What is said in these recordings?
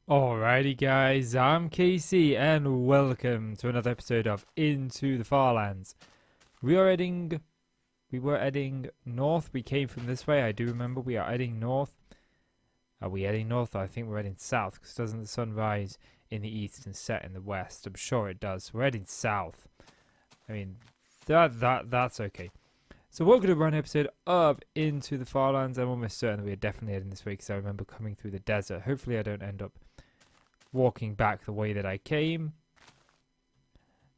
Alrighty guys, I'm Casey and welcome to another episode of Into the Farlands. We were heading north. We came from this way. I do remember we are heading north. Are we heading north? I think we're heading south because doesn't the sun rise in the east and set in the west? I'm sure it does. We're heading south. I mean, that's okay. So we're going to run an episode of Into the Farlands. I'm almost certain that we are definitely heading this way because I remember coming through the desert. Hopefully I don't end up walking back the way that I came.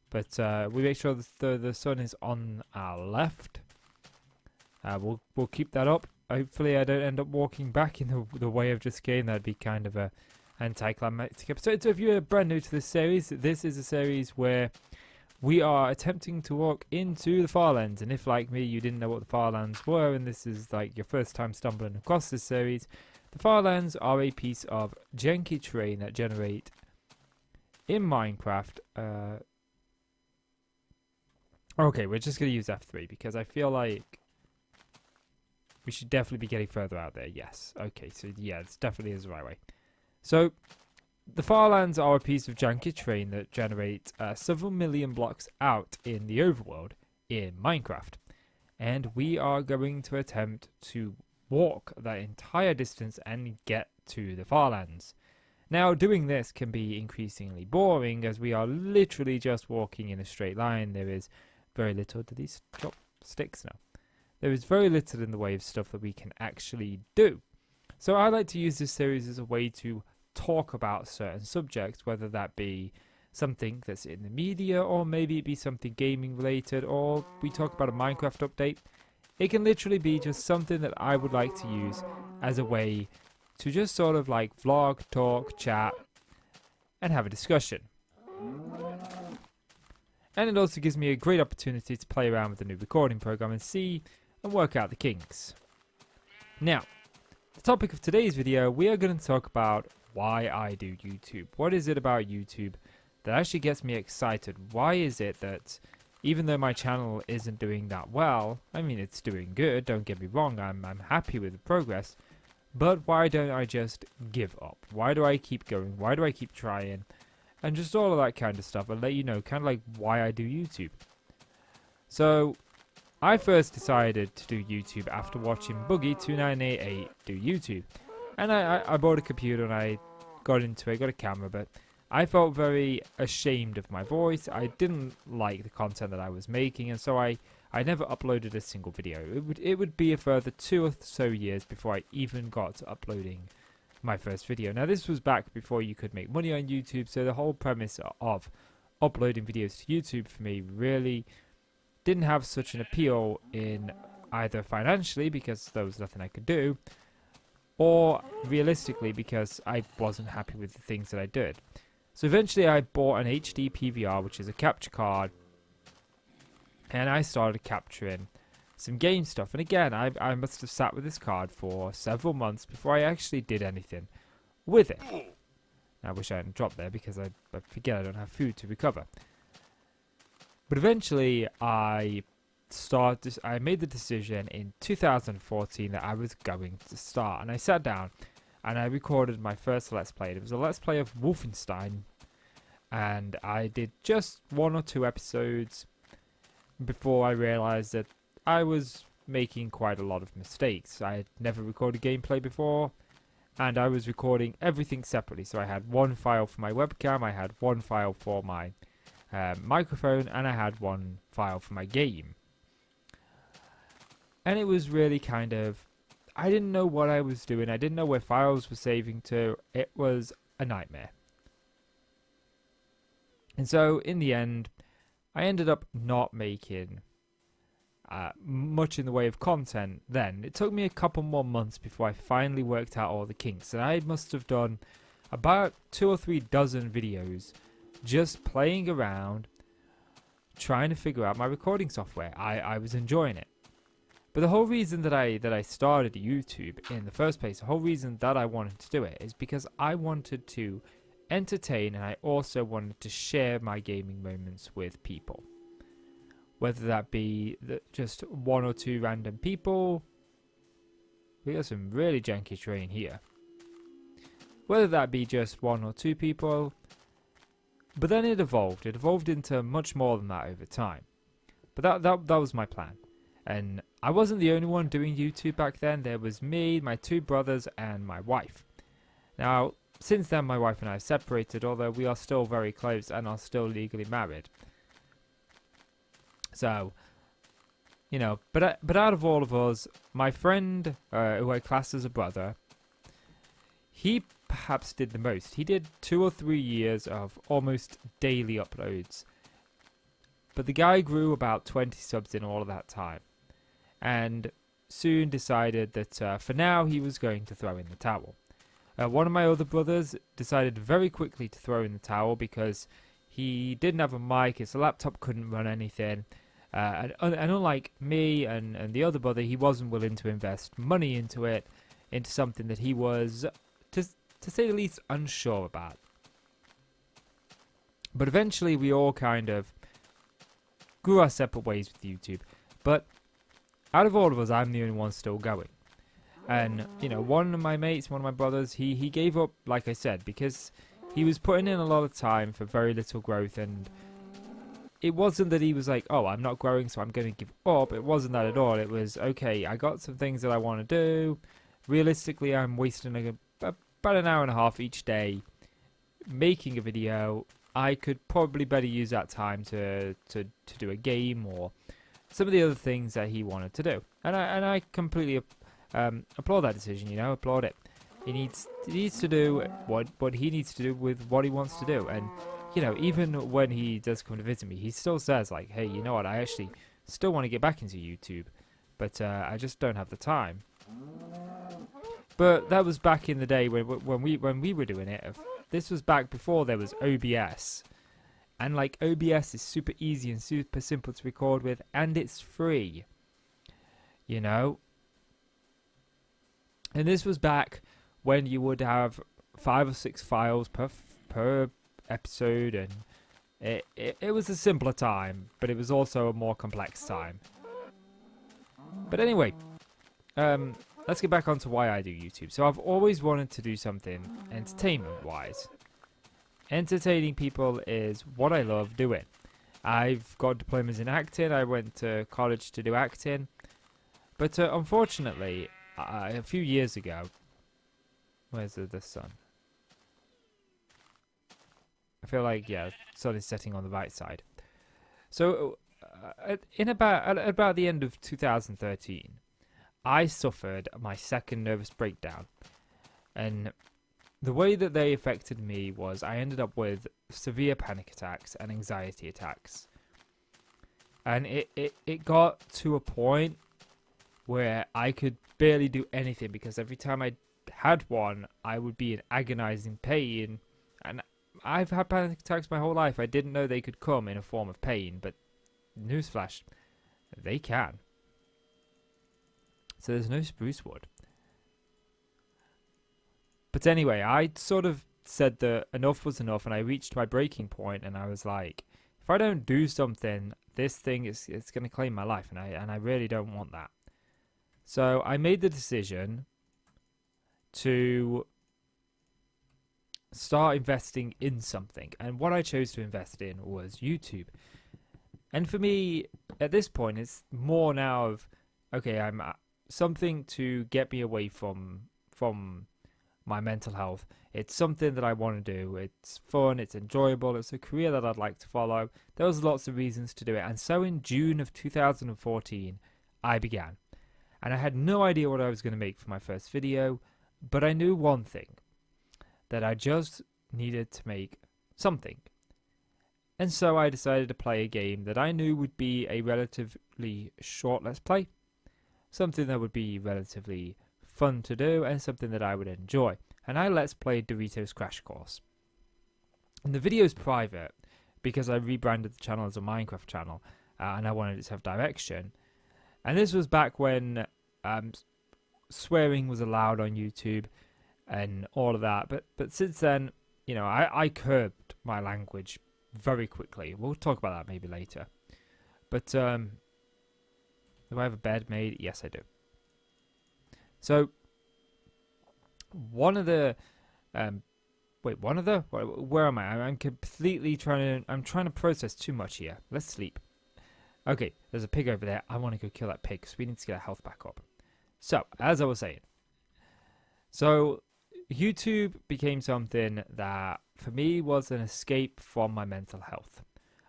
But we make sure the sun is on our left. We'll keep that up. Hopefully I don't end up walking back in the way I've just came. That'd be kind of a anticlimactic episode. So if you're brand new to this series, this is a series where we are attempting to walk into the Farlands. And if, like me, you didn't know what the Farlands were, and this is like your first time stumbling across this series, the Farlands are a piece of janky terrain that generate in Minecraft. Okay, we're just going to use F3 because I feel like we should definitely be getting further out there. Yes. Okay, so yeah, it's definitely is the right way. So the Farlands are a piece of janky terrain that generate several million blocks out in the overworld in Minecraft. And we are going to attempt to walk that entire distance and get to the Farlands. Now, doing this can be increasingly boring as we are literally just walking in a straight line. There is very little. Do these chop sticks now? There is very little in the way of stuff that we can actually do. So I like to use this series as a way to talk about certain subjects, whether that be something that's in the media or maybe it be something gaming related, or we talk about a Minecraft update. It can literally be just something that I would like to use as a way to just sort of like vlog, talk, chat, and have a discussion. And it also gives me a great opportunity to play around with the new recording program and see and work out the kinks. Now, the topic of today's video, we are going to talk about why I do YouTube. What is it about YouTube that actually gets me excited? Why is it that even though my channel isn't doing that well, I mean it's doing good, don't get me wrong, I'm happy with the progress, but why don't I just give up? Why do I keep going? Why do I keep trying? And just all of that kind of stuff. I'll let you know kind of like why I do YouTube. So I first decided to do YouTube after watching Boogie2988 do YouTube. And I bought a computer and I got into it, got a camera, but I felt very ashamed of my voice. I didn't like the content that I was making, and so I never uploaded a single video. It would be a further 2 or so years before I even got to uploading my first video. Now this was back before you could make money on YouTube, so the whole premise of uploading videos to YouTube for me really didn't have such an appeal in either financially because there was nothing I could do, or realistically because I wasn't happy with the things that I did. So eventually I bought an HD PVR, which is a capture card, and I started capturing some game stuff. And again, I must have sat with this card for several months before I actually did anything with it. I wish I hadn't dropped there because I forget I don't have food to recover. But eventually I made the decision in 2014 that I was going to start. And I sat down and I recorded my first Let's Play. It was a Let's Play of Wolfenstein. And I did just 1 or 2 episodes before I realized that I was making quite a lot of mistakes. I had never recorded gameplay before, and I was recording everything separately. So I had one file for my webcam, I had one file for my microphone, and I had one file for my game. And it was really kind of, I didn't know what I was doing. I didn't know where files were saving to. It was a nightmare. And so in the end, I ended up not making much in the way of content then. It took me a couple more months before I finally worked out all the kinks. And I must have done about 2 or 3 dozen videos just playing around, trying to figure out my recording software. I was enjoying it. But the whole reason that I started YouTube in the first place, the whole reason that I wanted to do it is because I wanted to entertain, and I also wanted to share my gaming moments with people. Whether that be just 1 or 2 random people. We got some really janky terrain here. whether that be just 1 or 2 people. But then it evolved. It evolved into much more than that over time. But that was my plan. And I wasn't the only one doing YouTube back then. There was me, my 2 brothers, and my wife. Now, since then, my wife and I have separated, although we are still very close and are still legally married. So, you know, but out of all of us, my friend, who I classed as a brother, he perhaps did the most. He did 2 or 3 years of almost daily uploads. But the guy grew about 20 subs in all of that time. And soon decided that for now he was going to throw in the towel. One of my other brothers decided very quickly to throw in the towel because he didn't have a mic, his laptop couldn't run anything. And unlike me and the other brother, he wasn't willing to invest money into something that he was, to say the least, unsure about. But eventually we all kind of grew our separate ways with YouTube. But out of all of us, I'm the only one still going. And, you know, one of my mates, one of my brothers, he gave up, like I said, because he was putting in a lot of time for very little growth. And it wasn't that he was like, oh, I'm not growing, so I'm going to give up. It wasn't that at all. It was, okay, I got some things that I want to do. Realistically, I'm wasting about an hour and a half each day making a video. I could probably better use that time to do a game or some of the other things that he wanted to do. And I completely applaud that decision, you know, applaud it. He needs to do what he needs to do with what he wants to do. And, you know, even when he does come to visit me, he still says, like, hey, you know what, I actually still want to get back into YouTube, but I just don't have the time. But that was back in the day when we were doing it. This was back before there was OBS. And like OBS is super easy and super simple to record with, and it's free. You know? And this was back when you would have 5 or 6 files per episode, and it was a simpler time, but it was also a more complex time. But anyway, let's get back onto why I do YouTube. So I've always wanted to do something entertainment-wise. Entertaining people is what I love doing. I've got diplomas in acting. I went to college to do acting. But unfortunately, a few years ago... Where's the sun? I feel like, yeah, the sun is setting on the right side. So, at about the end of 2013, I suffered my second nervous breakdown. And the way that they affected me was I ended up with severe panic attacks and anxiety attacks. And it got to a point where I could barely do anything because every time I had one, I would be in agonizing pain. And I've had panic attacks my whole life. I didn't know they could come in a form of pain, but newsflash, they can. So there's no spruce wood. But anyway, I sort of said that enough was enough, and I reached my breaking point, and I was like, if I don't do something, this thing it's going to claim my life, and I really don't want that. So I made the decision to start investing in something, and what I chose to invest in was YouTube. And for me, at this point, it's more now of, okay, I'm something to get me away from my mental health. It's something that I want to do. It's fun, it's enjoyable, it's a career that I'd like to follow. There was lots of reasons to do it. And so in June of 2014, I began. And I had no idea what I was going to make for my first video, but I knew one thing, that I just needed to make something. And so I decided to play a game that I knew would be a relatively short Let's Play, something that would be relatively fun to do, and something that I would enjoy. And I Let's Played Doritos Crash Course. And the video is private because I rebranded the channel as a Minecraft channel, and I wanted it to have direction. And this was back when swearing was allowed on YouTube and all of that. But since then, you know, I curbed my language very quickly. We'll talk about that maybe later. But do I have a bed made? Yes, I do. So one of the Wait, one of the? Where am I? I'm completely I'm trying to process too much here. Let's sleep. Okay, there's a pig over there. I want to go kill that pig because we need to get our health back up. So, as I was saying. So, YouTube became something that, for me, was an escape from my mental health.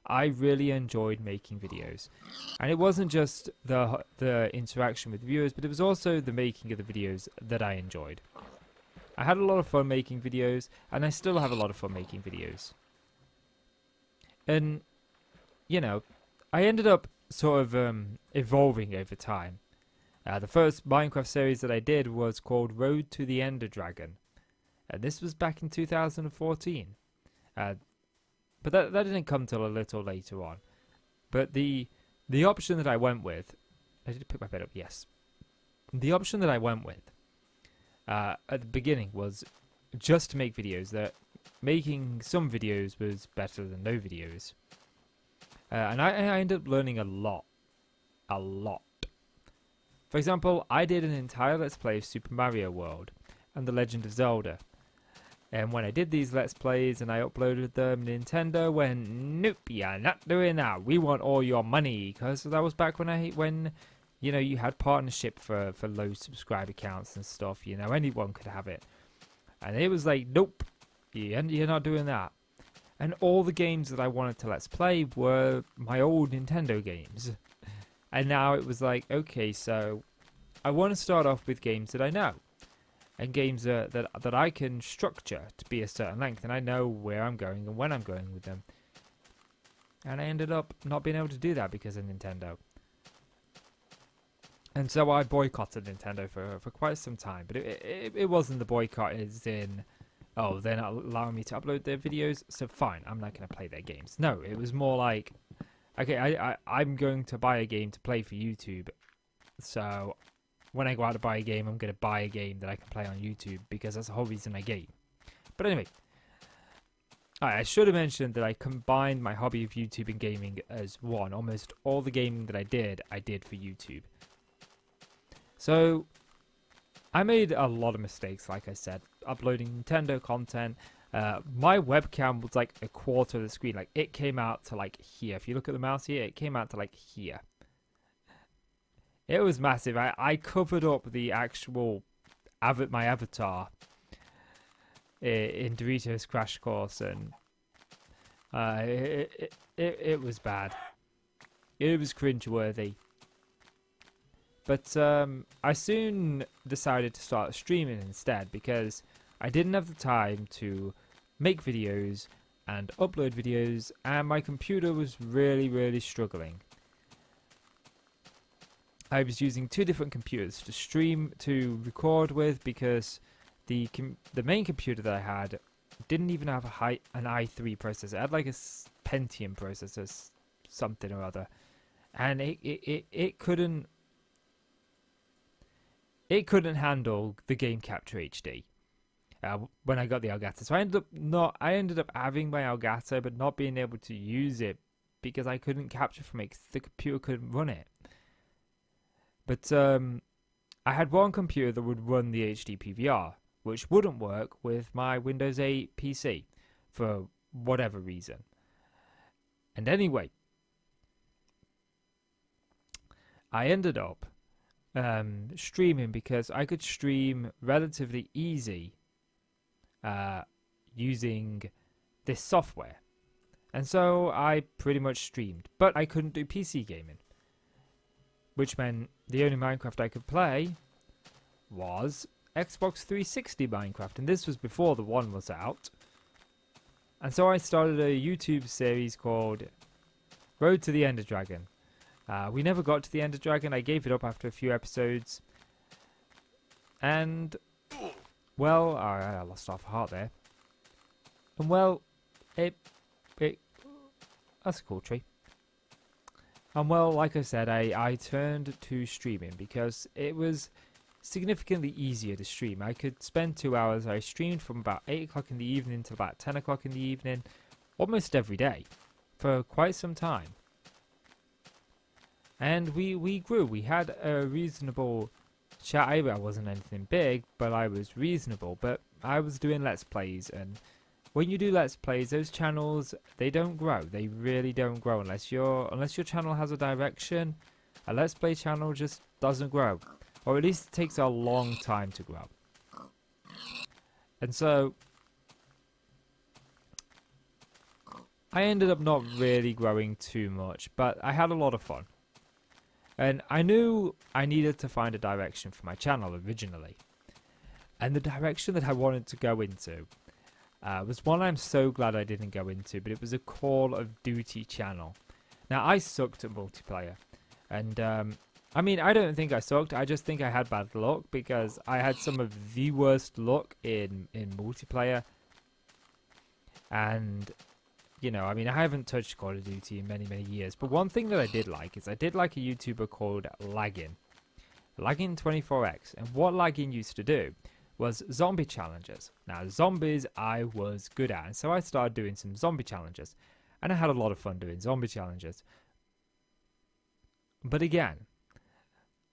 I really enjoyed making videos. And it wasn't just the interaction with viewers, but it was also the making of the videos that I enjoyed. I had a lot of fun making videos, and I still have a lot of fun making videos. And, you know, I ended up sort of evolving over time. The first Minecraft series that I did was called Road to the Ender Dragon. And this was back in 2014. But that didn't come till a little later on. But the option that I went with... I did pick my bed up, yes. The option that I went with at the beginning was just to make videos. That making some videos was better than no videos. And I ended up learning a lot. A lot. For example, I did an entire Let's Play of Super Mario World and The Legend of Zelda. And when I did these Let's Plays and I uploaded them, Nintendo went, nope, you're not doing that. We want all your money. Because that was back when you know, you had partnership for low subscriber counts and stuff. You know, anyone could have it. And it was like, nope, you're not doing that. And all the games that I wanted to Let's Play were my old Nintendo games. And now it was like, okay, so I want to start off with games that I know. And games that I can structure to be a certain length. And I know where I'm going and when I'm going with them. And I ended up not being able to do that because of Nintendo. And so I boycotted Nintendo for quite some time. But it wasn't the boycott as in, oh, they're not allowing me to upload their videos, so fine, I'm not going to play their games. No, it was more like, okay, I'm going to buy a game to play for YouTube. So when I go out to buy a game, I'm going to buy a game that I can play on YouTube because that's the whole reason I game. But anyway, I should have mentioned that I combined my hobby of YouTube and gaming as one. Almost all the gaming that I did for YouTube. So I made a lot of mistakes, like I said, uploading Nintendo content. My webcam was like a quarter of the screen. Like, it came out to like here. If you look at the mouse here, it came out to like here. It was massive. I covered up the actual my avatar in Doritos Crash Course, and it was bad. It was cringeworthy. But I soon decided to start streaming instead because I didn't have the time to make videos and upload videos, and my computer was really struggling. I was using two different computers to record with because the main computer that I had didn't even have an i3 processor. It had like a Pentium processor, something or other, and it couldn't handle the Game Capture HD when I got the Elgato. So I ended up having my Elgato but not being able to use it because I couldn't capture from it because the computer couldn't run it. But I had one computer that would run the HD PVR, which wouldn't work with my Windows 8 PC for whatever reason. And anyway, I ended up streaming because I could stream relatively easy using this software. And so I pretty much streamed, but I couldn't do PC gaming, which meant the only Minecraft I could play was Xbox 360 Minecraft, and this was before the one was out. And so I started a YouTube series called Road to the Ender Dragon. We never got to the Ender Dragon. I gave it up after a few episodes. And, well, I lost half a heart there. And, well, that's a cool tree. And, well, like I said, I turned to streaming because it was significantly easier to stream. I could spend 2 hours. I streamed from about 8 o'clock in the evening to about 10 o'clock in the evening, almost every day, for quite some time. And we grew. We had a reasonable I wasn't anything big, but I was reasonable. But I was doing Let's Plays, and when you do Let's Plays, those channels, they don't grow. They really don't grow unless your channel has a direction. A Let's Play channel just doesn't grow, or at least it takes a long time to grow. And so I ended up not really growing too much, but I had a lot of fun. And I knew I needed to find a direction for my channel originally. And the direction that I wanted to go into was one I'm so glad I didn't go into, but it was a Call of Duty channel. Now, I sucked at multiplayer. And, I mean, I don't think I sucked. I just think I had bad luck because I had some of the worst luck in multiplayer. And, you know, I mean, I haven't touched Call of Duty in many, many years. But one thing that I did like is I did like a YouTuber called Laggin24x. And what Laggin used to do was zombie challenges. Now, zombies I was good at. And so I started doing some zombie challenges. And I had a lot of fun doing zombie challenges. But again,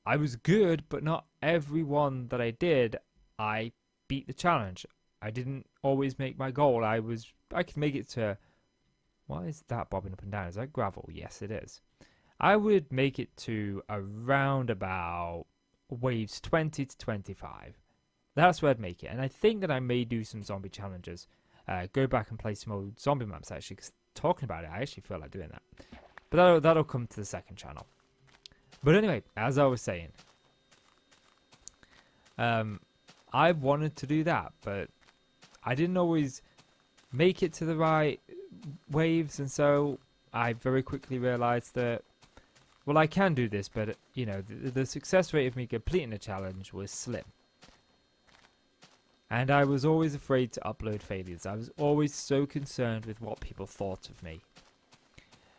I was good, but not every one that I did, I beat the challenge. I didn't always make my goal. I could make it to... What is that bobbing up and down? Is that gravel? Yes, it is. I would make it to around about waves 20 to 25. That's where I'd make it. And I think that I may do some zombie challenges. Go back and play some old zombie maps, actually. Because talking about it, I actually feel like doing that. But that'll come to the second channel. But anyway, as I was saying, I wanted to do that. But I didn't always make it to the right waves, and so I very quickly realized that, well, I can do this, but you know, the success rate of me completing the challenge was slim. And I was always afraid to upload failures. I was always so concerned with what people thought of me,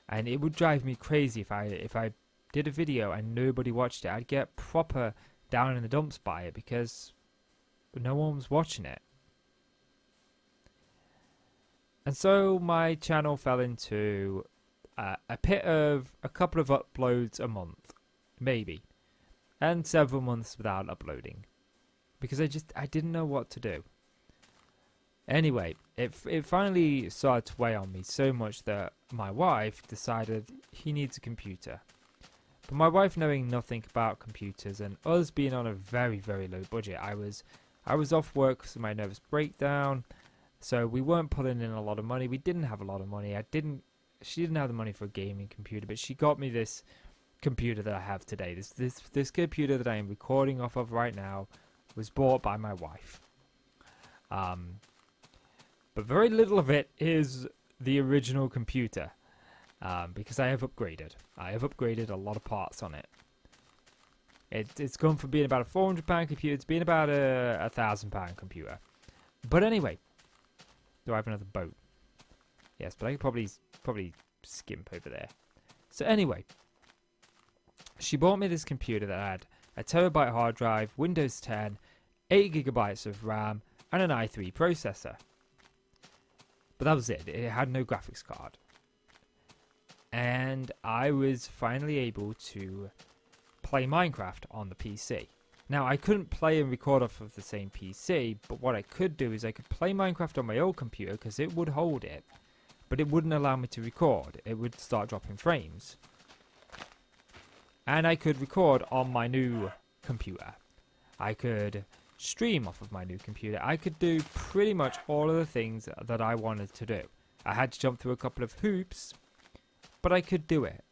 and it would drive me crazy if I did a video and nobody watched it. I'd get proper down in the dumps by it because no one was watching it. And so my channel fell into a pit of a couple of uploads a month, maybe, and several months without uploading, because I didn't know what to do. Anyway, it finally started to weigh on me so much that my wife decided he needs a computer. But my wife knowing nothing about computers and us being on a very, very low budget, I was off work because of my nervous breakdown. So we weren't pulling in a lot of money. We didn't have a lot of money. She didn't have the money for a gaming computer, but she got me this computer that I have today. This computer that I am recording off of right now was bought by my wife. But very little of it is the original computer, because I have upgraded. I have upgraded a lot of parts on it. It's gone from being about a £400 computer to being about a £1,000 computer. But anyway. Do I have another boat? Yes, but I could probably skimp over there. So anyway, she bought me this computer that had a terabyte hard drive, Windows 10, 8 gigabytes of RAM, and an i3 processor. But that was it. It had no graphics card. And I was finally able to play Minecraft on the PC. Now, I couldn't play and record off of the same PC, but what I could do is I could play Minecraft on my old computer because it would hold it, but it wouldn't allow me to record. It would start dropping frames. And I could record on my new computer. I could stream off of my new computer. I could do pretty much all of the things that I wanted to do. I had to jump through a couple of hoops, but I could do it.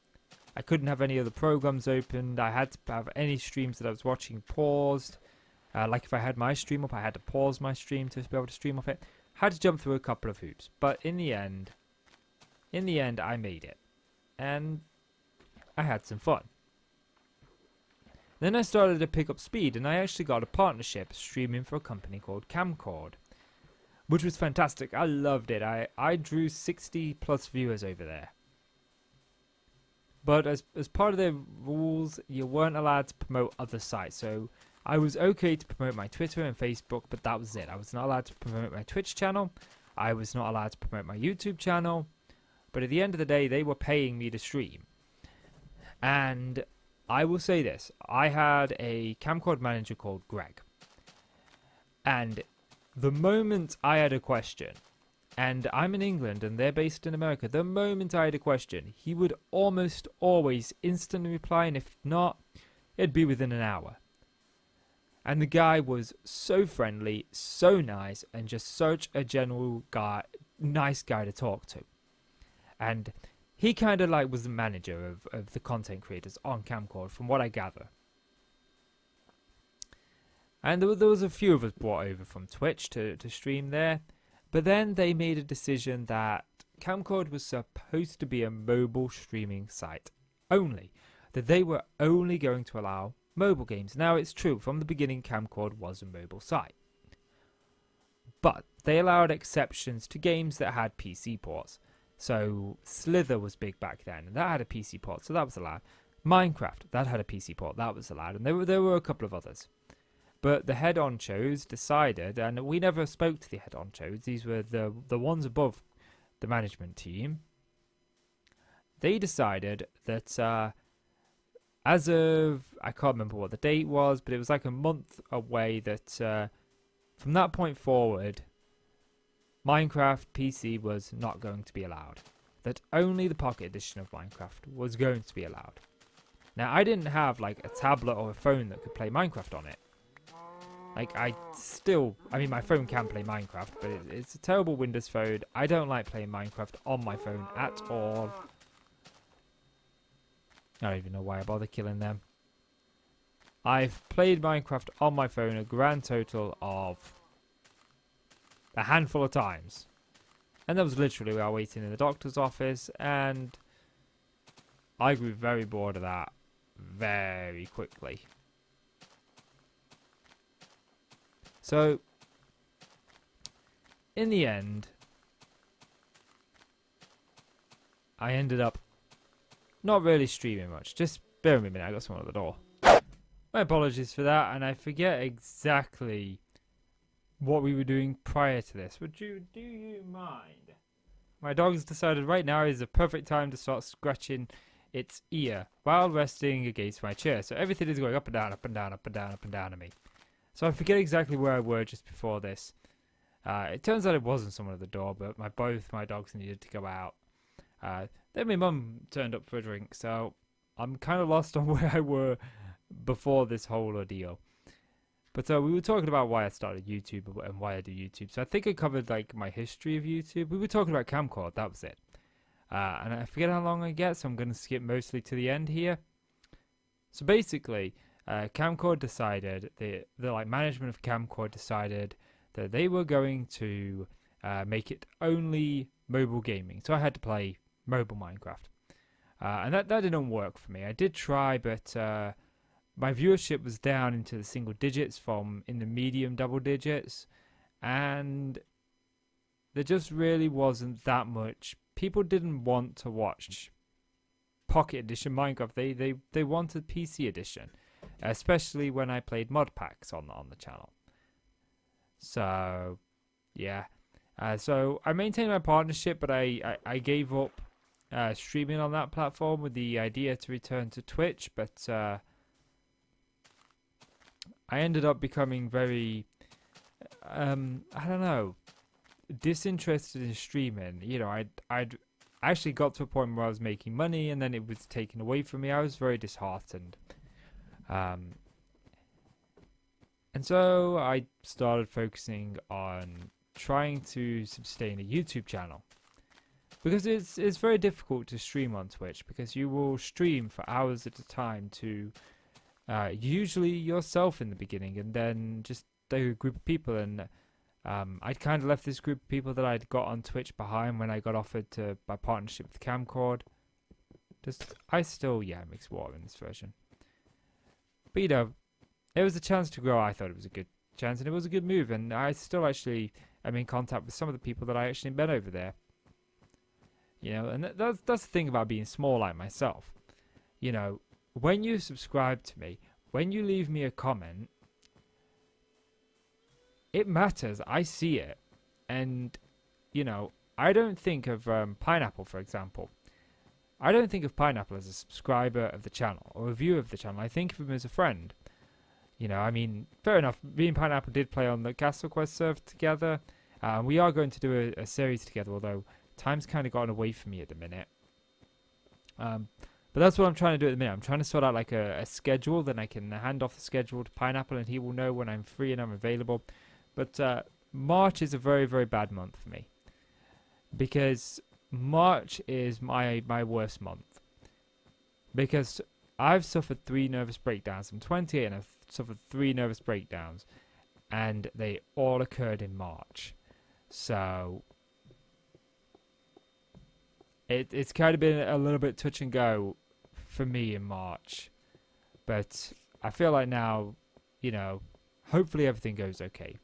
I couldn't have any other programs opened. I had to have any streams that I was watching paused. Like if I had my stream up, I had to pause my stream to be able to stream off it. I had to jump through a couple of hoops. But in the end, I made it. And I had some fun. Then I started to pick up speed, and I actually got a partnership streaming for a company called Camcord, which was fantastic. I loved it. I drew 60 plus viewers over there. But as part of their rules, you weren't allowed to promote other sites. So I was okay to promote my Twitter and Facebook, but that was it. I was not allowed to promote my Twitch channel. I was not allowed to promote my YouTube channel. But at the end of the day, they were paying me to stream. And I will say this. I had a camcorder manager called Greg. And the moment I had a question, and I'm in England and they're based in America, the moment I had a question, he would almost always instantly reply, and if not, it'd be within an hour. And the guy was so friendly, so nice, and just such a general guy, nice guy to talk to. And he kind of like was the manager of the content creators on Camcord, from what I gather. And there was a few of us brought over from Twitch to stream there. But then they made a decision that Camcord was supposed to be a mobile streaming site only. That they were only going to allow mobile games. Now it's true, from the beginning Camcord was a mobile site. But they allowed exceptions to games that had PC ports. So Slither was big back then, and that had a PC port, so that was allowed. Minecraft, that had a PC port, that was allowed, and there were a couple of others. But the head honchos decided, and we never spoke to the head honchos, these were the ones above the management team. They decided that as of, I can't remember what the date was, but it was like a month away, that from that point forward, Minecraft PC was not going to be allowed. That only the Pocket Edition of Minecraft was going to be allowed. Now, I didn't have like a tablet or a phone that could play Minecraft on it. Like, my phone can play Minecraft, but it's a terrible Windows phone. I don't like playing Minecraft on my phone at all. I don't even know why I bother killing them. I've played Minecraft on my phone a grand total of a handful of times. And that was literally while waiting in the doctor's office, and I grew very bored of that very quickly. So, in the end, I ended up not really streaming much. Just bear with me a minute, I got someone at the door. My apologies for that, and I forget exactly what we were doing prior to this. Do you mind? My dog's decided right now is the perfect time to start scratching its ear while resting against my chair. So everything is going up and down, up and down, up and down, up and down to me. So I forget exactly where I were just before this. It turns out it wasn't someone at the door, but both my dogs needed to go out. Then my mum turned up for a drink, so I'm kind of lost on where I were before this whole ordeal. But we were talking about why I started YouTube and why I do YouTube. So I think I covered like my history of YouTube. We were talking about Camcord, that was it. And I forget how long I get, so I'm going to skip mostly to the end here. So basically, Camcord decided, the like management of Camcord decided that they were going to make it only mobile gaming. So I had to play mobile Minecraft. And that didn't work for me. I did try, but my viewership was down into the single digits from in the medium double digits, and there just really wasn't that much. People didn't want to watch Pocket Edition Minecraft. They wanted PC Edition, especially when I played mod packs on the channel. So yeah, so I maintained my partnership, but I gave up streaming on that platform with the idea to return to Twitch, but I ended up becoming very, I don't know, disinterested in streaming. You know, I'd actually got to a point where I was making money and then it was taken away from me. I was very disheartened. And so I started focusing on trying to sustain a YouTube channel. Because it's very difficult to stream on Twitch, because you will stream for hours at a time to usually yourself in the beginning, and then just a group of people. And I'd kind of left this group of people that I'd got on Twitch behind when I got offered my partnership with Camcord. I still mix water in this version. But you know, it was a chance to grow. I thought it was a good chance, and it was a good move. And I still actually am in contact with some of the people that I actually met over there. You know, and that's the thing about being small like myself. You know, when you subscribe to me, when you leave me a comment, it matters. I see it. And, you know, I don't think of Pineapple, for example. I don't think of Pineapple as a subscriber of the channel or a viewer of the channel. I think of him as a friend. You know, I mean, fair enough. Me and Pineapple did play on the Castle Quest server together. We are going to do a series together, although time's kind of gotten away from me at the minute. But that's what I'm trying to do at the minute. I'm trying to sort out like a schedule, then I can hand off the schedule to Pineapple and he will know when I'm free and I'm available. But March is a very, very bad month for me. Because March is my worst month. Because I've suffered 3 nervous breakdowns. I'm 28 and I've suffered 3 nervous breakdowns. And they all occurred in March. So it's kind of been a little bit touch and go for me in March. But I feel like now, you know, hopefully everything goes okay.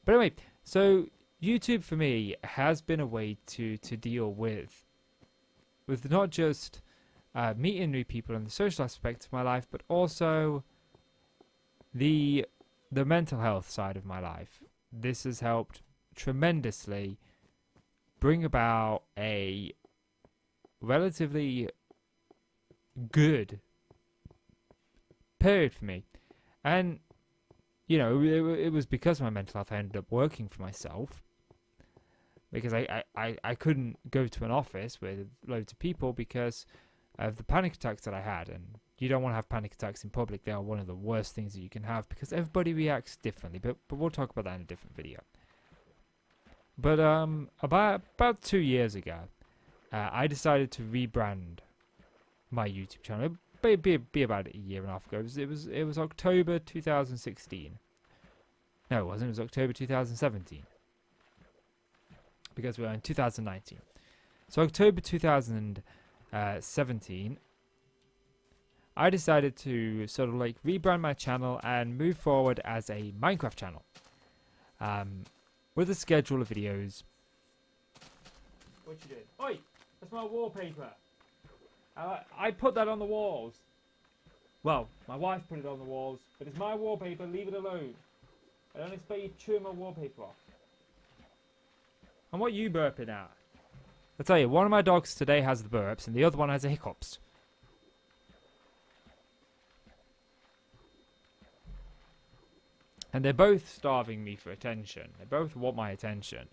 But anyway, so YouTube for me has been a way to deal with not just meeting new people and the social aspect of my life, but also the mental health side of my life. This has helped tremendously bring about a relatively good period for me. And, you know, it was because of my mental health I ended up working for myself. Because I couldn't go to an office with loads of people because of the panic attacks that I had. And you don't want to have panic attacks in public. They are one of the worst things that you can have because everybody reacts differently. But we'll talk about that in a different video. But about 2 years ago, I decided to rebrand my YouTube channel. It'd be about a year and a half ago. It was October 2016. No, it wasn't. It was October 2017. Because we're in 2019. So October 2017, I decided to sort of like rebrand my channel and move forward as a Minecraft channel. With a schedule of videos. What you did? Oi! That's my wallpaper. I put that on the walls. Well, my wife put it on the walls, but it's my wallpaper. Leave it alone. I don't expect you to chew my wallpaper off. And what are you burping at? I'll tell you, one of my dogs today has the burps and the other one has the hiccups. And they're both starving me for attention. They both want my attention.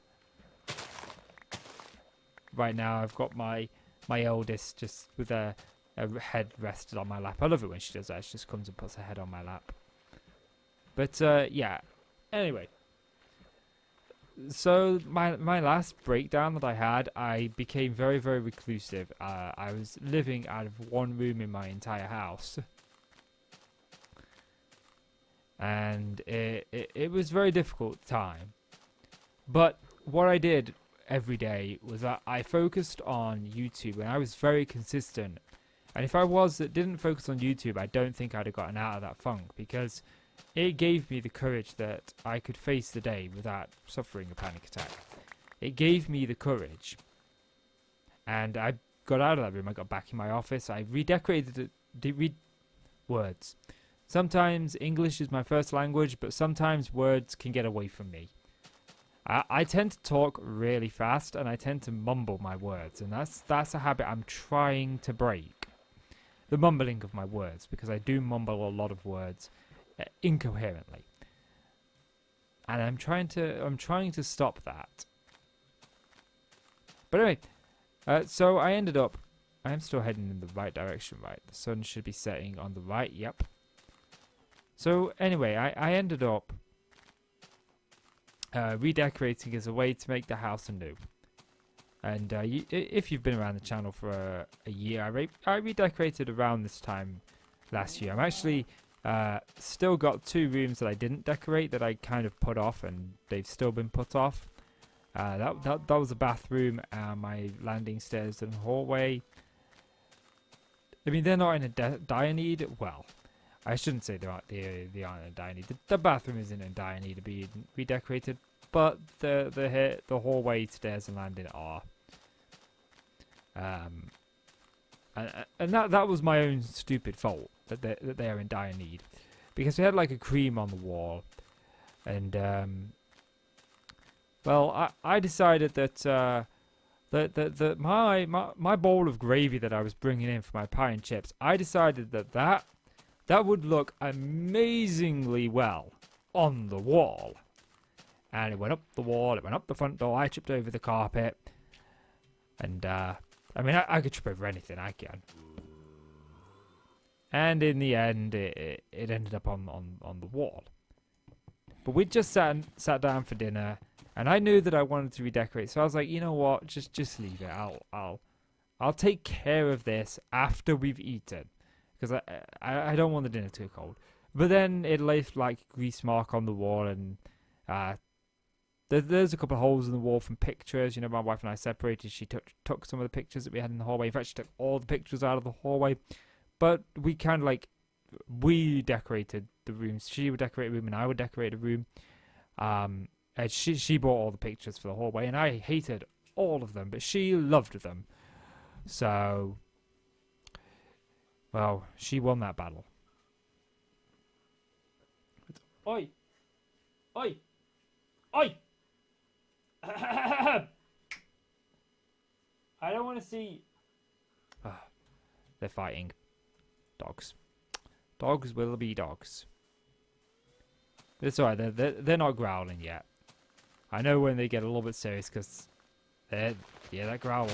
Right now I've got my eldest just with her head rested on my lap. I love it when she does that. She just comes and puts her head on my lap. But yeah, anyway. So my last breakdown that I had, I became very, very reclusive. I was living out of one room in my entire house. And it was a very difficult time. But what I did every day was that I focused on YouTube and I was very consistent. And if I didn't focus on YouTube, I don't think I'd have gotten out of that funk because it gave me the courage that I could face the day without suffering a panic attack. It gave me the courage. And I got out of that room. I got back in my office. I redecorated it. Words. Sometimes English is my first language, but sometimes words can get away from me. I tend to talk really fast, and I tend to mumble my words, and that's a habit I'm trying to break. The mumbling of my words, because I do mumble a lot of words incoherently, and I'm trying to stop that. But anyway, so I ended up. I am still heading in the right direction, right? The sun should be setting on the right. Yep. So anyway, I ended up redecorating as a way to make the house anew. And if you've been around the channel for a year, I redecorated around this time last year. I'm actually still got 2 rooms that I didn't decorate that I kind of put off, and they've still been put off. That was a bathroom, my landing stairs and hallway. I mean, they're not in a dire need. Well, I shouldn't say they aren't in a dire need. The bathroom isn't in dire need to be redecorated, but the hallway, stairs, and landing are. And that was my own stupid fault that they are in dire need, because we had like a cream on the wall, and well, I decided that My bowl of gravy that I was bringing in for my pie and chips, I decided that would look amazingly well on the wall. And it went up the wall, it went up the front door, I tripped over the carpet. And, I mean, I could trip over anything, I can. And in the end, it ended up on the wall. But we just sat down for dinner, and I knew that I wanted to redecorate, so I was like, you know what, just leave it. I'll take care of this after we've eaten, because I don't want the dinner too cold. But then it left like a grease mark on the wall, and there's a couple of holes in the wall from pictures. You know, my wife and I separated. She took some of the pictures that we had in the hallway. In fact, she took all the pictures out of the hallway. But we kind of like, we decorated the rooms. She would decorate a room and I would decorate a room. And she bought all the pictures for the hallway, and I hated all of them, but she loved them. So, well, she won that battle. Oi! Oi! Oi! I don't want to see... they're fighting. Dogs. Dogs will be dogs. But it's alright, they're not growling yet. I know when they get a little bit serious, because they're... Yeah, that growl.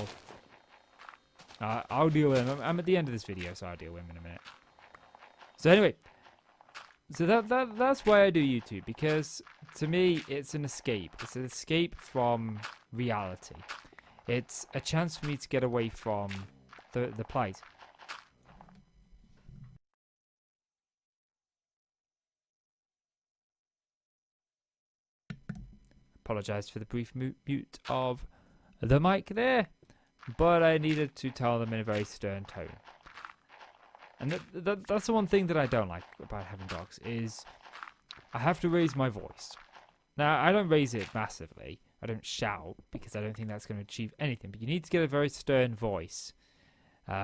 I'll deal with them. I'm at the end of this video, so I'll deal with them in a minute. So anyway... So that's why I do YouTube, because to me it's an escape. It's an escape from reality. It's a chance for me to get away from the plight. Apologise for the brief mute of the mic there, but I needed to tell them in a very stern tone. And that's the one thing that I don't like about having dogs, is I have to raise my voice. Now, I don't raise it massively. I don't shout, because I don't think that's going to achieve anything. But you need to get a very stern voice.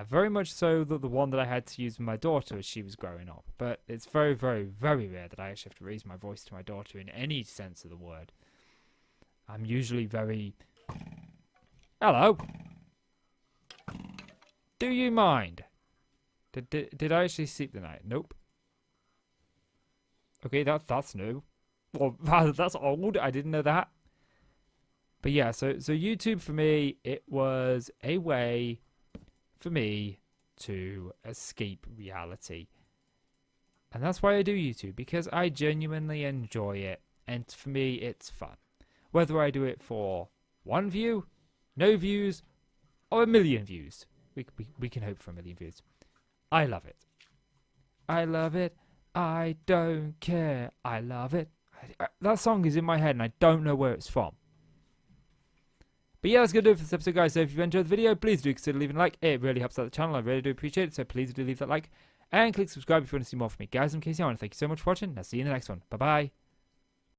Very much so the one that I had to use with my daughter as she was growing up. But it's very, very, very rare that I actually have to raise my voice to my daughter in any sense of the word. I'm usually very... Hello? Do you mind? Did I actually sleep the night? Nope. Okay, that's new. Well, that's old. I didn't know that. But yeah, so YouTube for me, it was a way for me to escape reality. And that's why I do YouTube, because I genuinely enjoy it. And for me, it's fun. Whether I do it for 1 view, no views, or 1 million views. We can hope for 1 million views. I love it. I love it. I don't care. I love it. That song is in my head and I don't know where it's from. But yeah, that's going to do it for this episode, guys. So if you've enjoyed the video, please do consider leaving a like. It really helps out the channel. I really do appreciate it. So please do leave that like. And click subscribe if you want to see more from me. Guys, I'm Casey. I want to thank you so much for watching. I'll see you in the next one. Bye-bye.